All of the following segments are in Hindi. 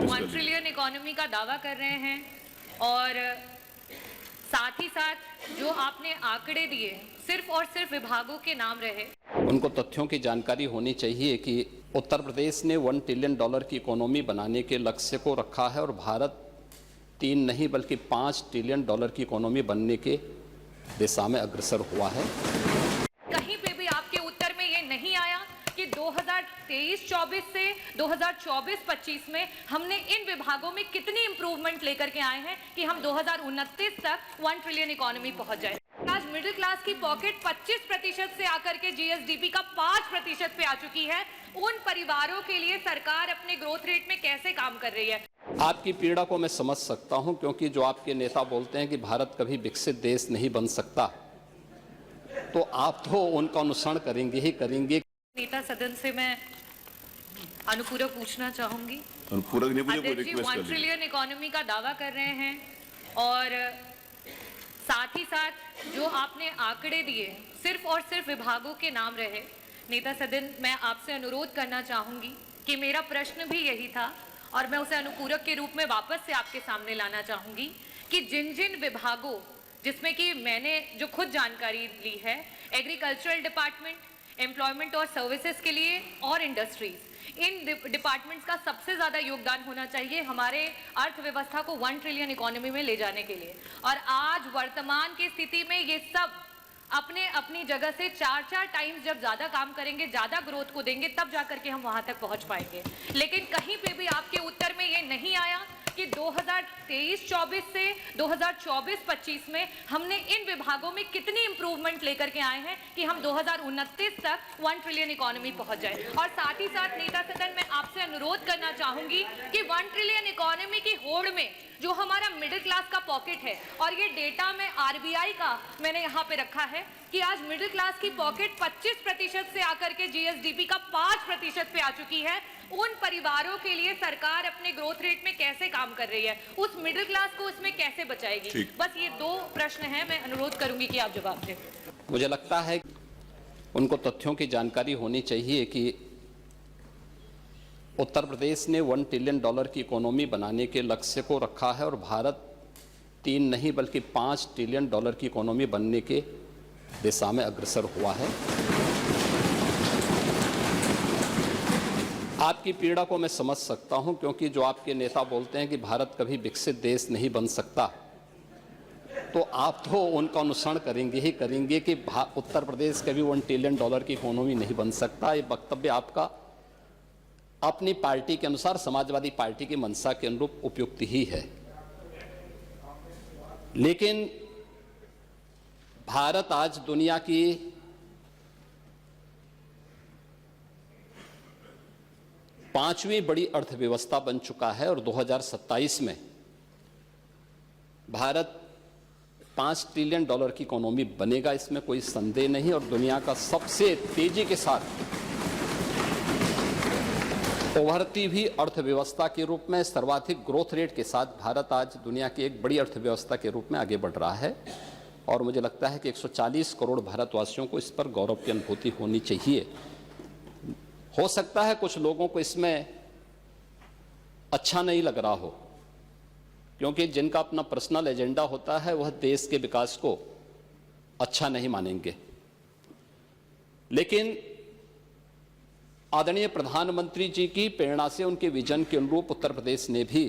1 ट्रिलियन इकोनॉमी का दावा कर रहे हैं और साथ ही साथ जो आपने आंकड़े दिए सिर्फ और सिर्फ विभागों के नाम रहे। उनको तथ्यों की जानकारी होनी चाहिए कि उत्तर प्रदेश ने $1 ट्रिलियन की इकोनॉमी बनाने के लक्ष्य को रखा है और भारत 3 नहीं बल्कि $5 ट्रिलियन की इकोनॉमी बनने के दिशा में अग्रसर हुआ है। कहीं पे भी आपके उत्तर में ये नहीं आया कि 2023-24 से 2024-25 में हमने इन विभागों में कितनी इंप्रूवमेंट लेकर के आए हैं कि हम 2029 तक 1 ट्रिलियन इकोनॉमी पहुंच जाए। आज मिडिल क्लास की पॉकेट 25% से आकर के जीएसडीपी का 5% पे आ चुकी है। उन परिवारों के लिए सरकार अपने ग्रोथ रेट में कैसे काम कर रही है? आपकी पीड़ा को मैं समझ सकता हूं, क्योंकि जो आपके नेता बोलते हैं कि भारत कभी विकसित देश नहीं बन सकता, तो आप तो उनका अनुसरण करेंगे ही करेंगे। नेता सदन से मैं अनुपूरक पूछना चाहूंगी। अनुपूरक नहीं पूछे, कोई अध्यक्ष जी, रिक्वेस्ट 1 कर लीजिए। ट्रिलियन इकोनॉमी का दावा कर रहे हैं और साथ ही साथ जो आपने आंकड़े दिए सिर्फ और सिर्फ विभागों के नाम रहे। नेता सदन, मैं आपसे अनुरोध करना चाहूंगी कि मेरा प्रश्न भी यही था और मैं उसे अनुपूरक के रूप में वापस से आपके सामने लाना चाहूंगी कि जिन जिन विभागों, जिसमें कि मैंने जो खुद जानकारी ली है, एग्रीकल्चरल डिपार्टमेंट, एम्प्लॉयमेंट और सर्विसेज के लिए और इंडस्ट्रीज, इन डिपार्टमेंट्स का सबसे ज्यादा योगदान होना चाहिए हमारे अर्थव्यवस्था को 1 ट्रिलियन इकोनॉमी में ले जाने के लिए। और आज वर्तमान की स्थिति में ये सब अपने अपनी जगह से 4-4 टाइम्स जब ज्यादा काम करेंगे, ज्यादा ग्रोथ को देंगे, तब जाकर के हम वहां तक पहुंच पाएंगे। लेकिन कहीं पे भी आपके उत्तर में ये नहीं आया कि 2023-24 से 2024-25 में हमने इन विभागों में कितनी इंप्रूवमेंट लेकर के आए हैं कि हम 2029 तक 1 ट्रिलियन इकोनॉमी पहुंच जाए। और साथ ही साथ नेता सदन, मैं आपसे अनुरोध करना चाहूंगी कि 1 ट्रिलियन इकोनॉमी की होड़ में जो हमारा मिडिल क्लास का पॉकेट है, और ये डेटा में आरबीआई का मैंने यहाँ पे रखा है कि आज मिडिल क्लास की पॉकेट 25% से आकर के जीएसडीपी का 5% पे आ चुकी है। उन परिवारों के लिए सरकार अपने ग्रोथ रेट में कैसे काम कर रही है? उस मिडिल क्लास को इसमें कैसे बचाएगी? बस ये 2 प्रश्न हैं, मैं अनुरोध करूंगी कि आप जवाब दें। मुझे लगता है उनको तथ्यों की जानकारी होनी चाहिए कि उत्तर प्रदेश ने $1 ट्रिलियन की इकोनॉमी बनाने के लक्ष्य को रखा है और भारत 3 नहीं बल्कि $5 ट्रिलियन की इकोनॉमी बनने के दिशा में अग्रसर हुआ है। आपकी पीड़ा को मैं समझ सकता हूं, क्योंकि जो आपके नेता बोलते हैं कि भारत कभी विकसित देश नहीं बन सकता, तो आप तो उनका अनुसरण करेंगे ही करेंगे कि उत्तर प्रदेश कभी $1 ट्रिलियन की इकोनॉमी नहीं बन सकता। ये वक्तव्य आपका अपनी पार्टी के अनुसार, समाजवादी पार्टी की मंशा के अनुरूप उपयुक्त ही है। लेकिन भारत आज दुनिया की 5वीं बड़ी अर्थव्यवस्था बन चुका है और 2027 में भारत $5 ट्रिलियन की इकोनॉमी बनेगा, इसमें कोई संदेह नहीं। और दुनिया का सबसे तेजी के साथ उभरती हुई अर्थव्यवस्था के रूप में, सर्वाधिक ग्रोथ रेट के साथ भारत आज दुनिया की एक बड़ी अर्थव्यवस्था के रूप में आगे बढ़ रहा है। और मुझे लगता है कि 140 करोड़ भारतवासियों को इस पर गौरव की अनुभूति होनी चाहिए। हो सकता है कुछ लोगों को इसमें अच्छा नहीं लग रहा हो, क्योंकि जिनका अपना पर्सनल एजेंडा होता है वह देश के विकास को अच्छा नहीं मानेंगे। लेकिन आदरणीय प्रधानमंत्री जी की प्रेरणा से, उनके विजन के अनुरूप उत्तर प्रदेश ने भी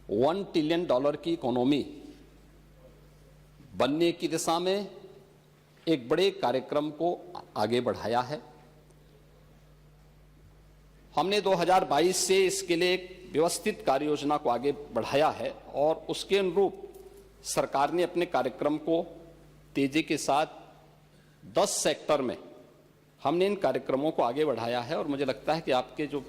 $1 ट्रिलियन की इकोनॉमी बनने की दिशा में एक बड़े कार्यक्रम को आगे बढ़ाया है। हमने 2022 से इसके लिए एक व्यवस्थित कार्य योजना को आगे बढ़ाया है और उसके अनुरूप सरकार ने अपने कार्यक्रम को तेजी के साथ 10 सेक्टर में हमने इन कार्यक्रमों को आगे बढ़ाया है। और मुझे लगता है कि आपके जो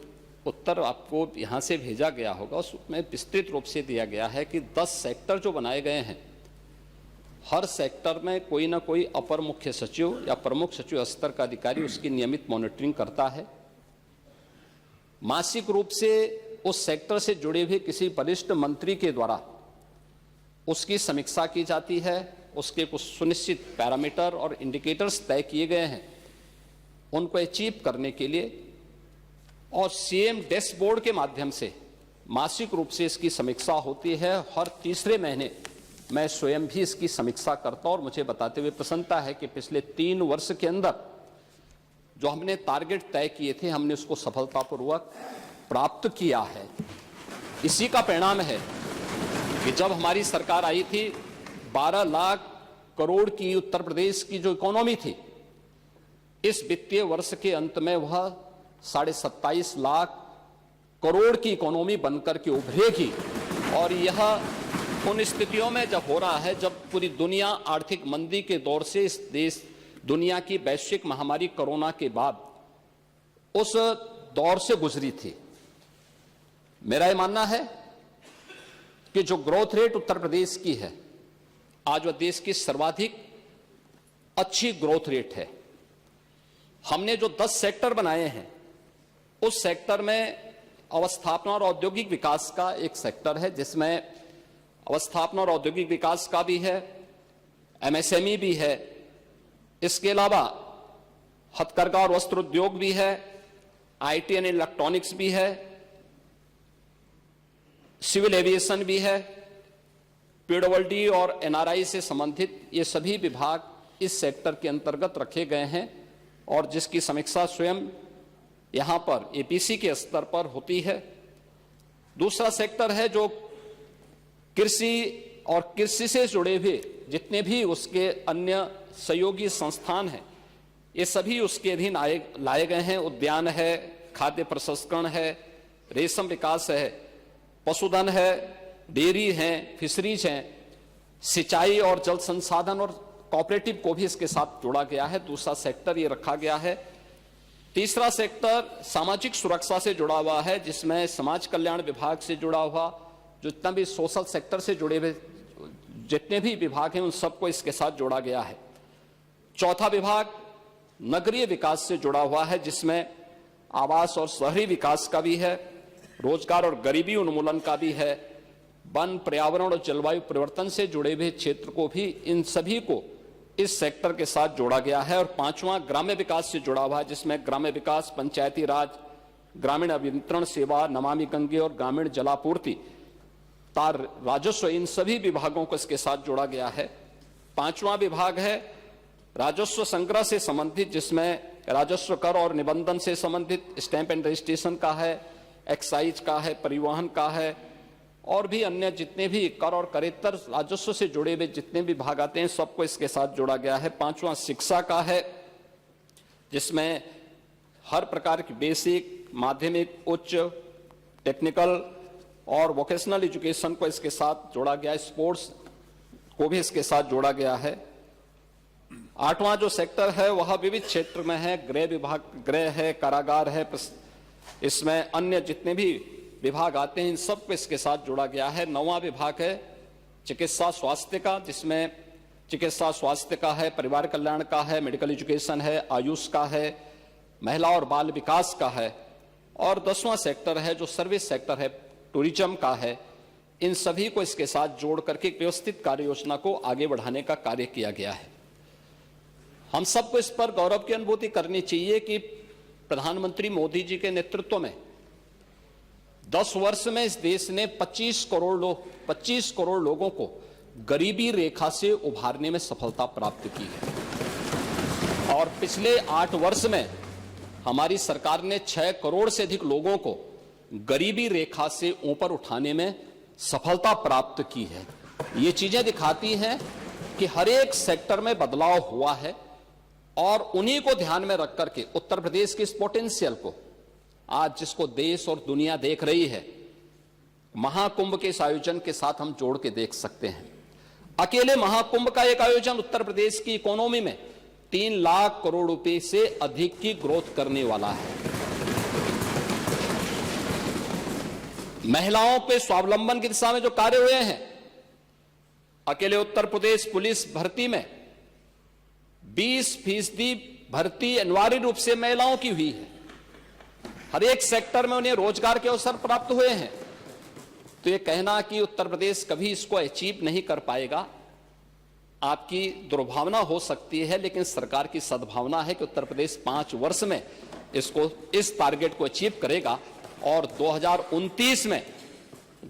उत्तर आपको यहाँ से भेजा गया होगा उसमें विस्तृत रूप से दिया गया है कि 10 सेक्टर जो बनाए गए हैं, हर सेक्टर में कोई ना कोई अपर मुख्य सचिव या प्रमुख सचिव स्तर का अधिकारी उसकी नियमित मॉनिटरिंग करता है। मासिक रूप से उस सेक्टर से जुड़े हुए किसी वरिष्ठ मंत्री के द्वारा उसकी समीक्षा की जाती है। उसके कुछ सुनिश्चित पैरामीटर और इंडिकेटर्स तय किए गए हैं। उनको अचीव करने के लिए और सीएम डैशबोर्ड के माध्यम से मासिक रूप से इसकी समीक्षा होती है। हर तीसरे महीने मैं स्वयं भी इसकी समीक्षा करता हूं और मुझे बताते हुए प्रसन्नता है कि पिछले 3 वर्ष के अंदर जो हमने टारगेट तय किए थे, हमने उसको सफलतापूर्वक प्राप्त किया है। इसी का परिणाम है कि जब हमारी सरकार आई थी, 12 लाख करोड़ की उत्तर प्रदेश की जो इकोनॉमी थी, इस वित्तीय वर्ष के अंत में वह 27.5 लाख करोड़ की इकोनॉमी बनकर के उभरेगी। और यह उन स्थितियों में जब हो रहा है जब पूरी दुनिया आर्थिक मंदी के दौर से इस देश दुनिया की वैश्विक महामारी कोरोना के बाद उस दौर से गुजरी थी। मेरा यह मानना है कि जो ग्रोथ रेट उत्तर प्रदेश की है, आज वह देश की सर्वाधिक अच्छी ग्रोथ रेट है। हमने जो 10 सेक्टर बनाए हैं, उस सेक्टर में अवस्थापना और औद्योगिक विकास का एक सेक्टर है, जिसमें अवस्थापना और औद्योगिक विकास का भी है, एमएसएमई भी है, इसके अलावा हथकरघा और वस्त्र उद्योग भी है, आईटी एंड इलेक्ट्रॉनिक्स भी है, सिविल एविएशन भी है, पीडब्ल्यूडी और एनआरआई से संबंधित ये सभी विभाग इस सेक्टर के अंतर्गत रखे गए हैं और जिसकी समीक्षा स्वयं यहां पर एपीसी के स्तर पर होती है। दूसरा सेक्टर है जो कृषि और कृषि से जुड़े हुए जितने भी उसके अन्य सहयोगी संस्थान हैं, ये सभी उसके अधीन लाए गए हैं। उद्यान है, खाद्य प्रसंस्करण है, रेशम विकास है, पशुधन है, डेयरी है, फिशरीज हैं, सिंचाई और जल संसाधन और कोऑपरेटिव को भी इसके साथ जोड़ा गया है। दूसरा सेक्टर ये रखा गया है। तीसरा सेक्टर सामाजिक सुरक्षा से जुड़ा हुआ है, जिसमें समाज कल्याण विभाग से जुड़ा हुआ जो जितना भी सोशल सेक्टर से जुड़े हुए जितने भी विभाग हैं, उन सबको इसके साथ जोड़ा गया है। चौथा विभाग नगरीय विकास से जुड़ा हुआ है, जिसमें आवास और शहरी विकास का भी है, रोजगार और गरीबी उन्मूलन का भी है, वन, पर्यावरण और जलवायु परिवर्तन से जुड़े हुए क्षेत्र को भी, इन सभी को इस सेक्टर के साथ जोड़ा गया है। और पांचवां ग्राम्य विकास से जुड़ा हुआ है, जिसमें ग्राम्य विकास, पंचायती राज, ग्रामीण अभियंत्रण सेवा, नमामि गंगे और ग्रामीण जलापूर्ति, तार राजस्व, इन सभी विभागों को इसके साथ जोड़ा गया है। पांचवां विभाग है राजस्व संग्रह से संबंधित, जिसमें राजस्व कर और निबंधन से संबंधित स्टैंप एंड रजिस्ट्रेशन का है, एक्साइज का है, परिवहन का है और भी अन्य जितने भी कर और करेत्तर राजस्व से जुड़े हुए जितने भी विभाग आते हैं, सबको इसके साथ जोड़ा गया है। पांचवां शिक्षा का है, जिसमें हर प्रकार की बेसिक, माध्यमिक, उच्च, टेक्निकल और वोकेशनल एजुकेशन को इसके साथ जोड़ा गया है। स्पोर्ट्स को भी इसके साथ जोड़ा गया है। आठवां जो सेक्टर है वह विविध क्षेत्र में है, गृह विभाग, गृह है, कारागार है, इसमें अन्य जितने भी विभाग आते हैं इन सब को इसके साथ जोड़ा गया है। नौवां विभाग है चिकित्सा स्वास्थ्य का, जिसमें चिकित्सा स्वास्थ्य का है, परिवार कल्याण का है, मेडिकल एजुकेशन है, आयुष का है, महिला और बाल विकास का है। और 10वां सेक्टर है जो सर्विस सेक्टर है, टूरिज्म का है। इन सभी को इसके साथ जोड़ करके एक व्यवस्थित कार्य योजना को आगे बढ़ाने का कार्य किया गया है। हम सबको इस पर गौरव की अनुभूति करनी चाहिए कि प्रधानमंत्री मोदी जी के नेतृत्व में 10 वर्ष में इस देश ने 25 करोड़ लोगों को गरीबी रेखा से उभारने में सफलता प्राप्त की है। और पिछले 8 वर्ष में हमारी सरकार ने 6 करोड़ से अधिक लोगों को गरीबी रेखा से ऊपर उठाने में सफलता प्राप्त की है। ये चीजें दिखाती हैं कि हर एक सेक्टर में बदलाव हुआ है और उन्हीं को ध्यान में रख करके उत्तर प्रदेश के इस पोटेंशियल को आज जिसको देश और दुनिया देख रही है, महाकुंभ के इस आयोजन के साथ हम जोड़ के देख सकते हैं। अकेले महाकुंभ का एक आयोजन उत्तर प्रदेश की इकोनॉमी में 3 लाख करोड़ रुपए से अधिक की ग्रोथ करने वाला है। महिलाओं पे स्वावलंबन की दिशा में जो कार्य हुए हैं, अकेले उत्तर प्रदेश पुलिस भर्ती में 20% भर्ती अनिवार्य रूप से महिलाओं की हुई है। हर एक सेक्टर में उन्हें रोजगार के अवसर प्राप्त हुए हैं। तो ये कहना कि उत्तर प्रदेश कभी इसको अचीव नहीं कर पाएगा, आपकी दुर्भावना हो सकती है, लेकिन सरकार की सद्भावना है कि उत्तर प्रदेश 5 वर्ष में इस टारगेट को अचीव करेगा और 2029 में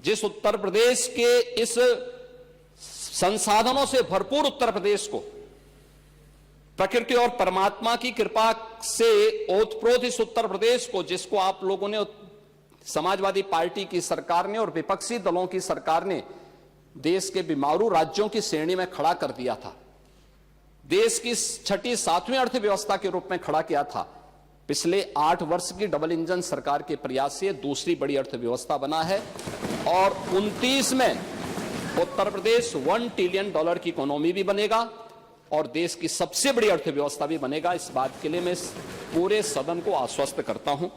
जिस उत्तर प्रदेश के इस संसाधनों से भरपूर उत्तर प्रदेश को प्रकृति और परमात्मा की कृपा से ओतप्रोत इस उत्तर प्रदेश को, जिसको आप लोगों ने, समाजवादी पार्टी की सरकार ने और विपक्षी दलों की सरकार ने देश के बीमारू राज्यों की श्रेणी में खड़ा कर दिया था, देश की छठी सातवीं अर्थव्यवस्था के रूप में खड़ा किया था, पिछले 8 वर्ष की डबल इंजन सरकार के प्रयास से दूसरी बड़ी अर्थव्यवस्था बना है और 29 में उत्तर प्रदेश $1 ट्रिलियन की इकोनॉमी भी बनेगा और देश की सबसे बड़ी अर्थव्यवस्था भी बनेगा। इस बात के लिए मैं पूरे सदन को आश्वस्त करता हूं।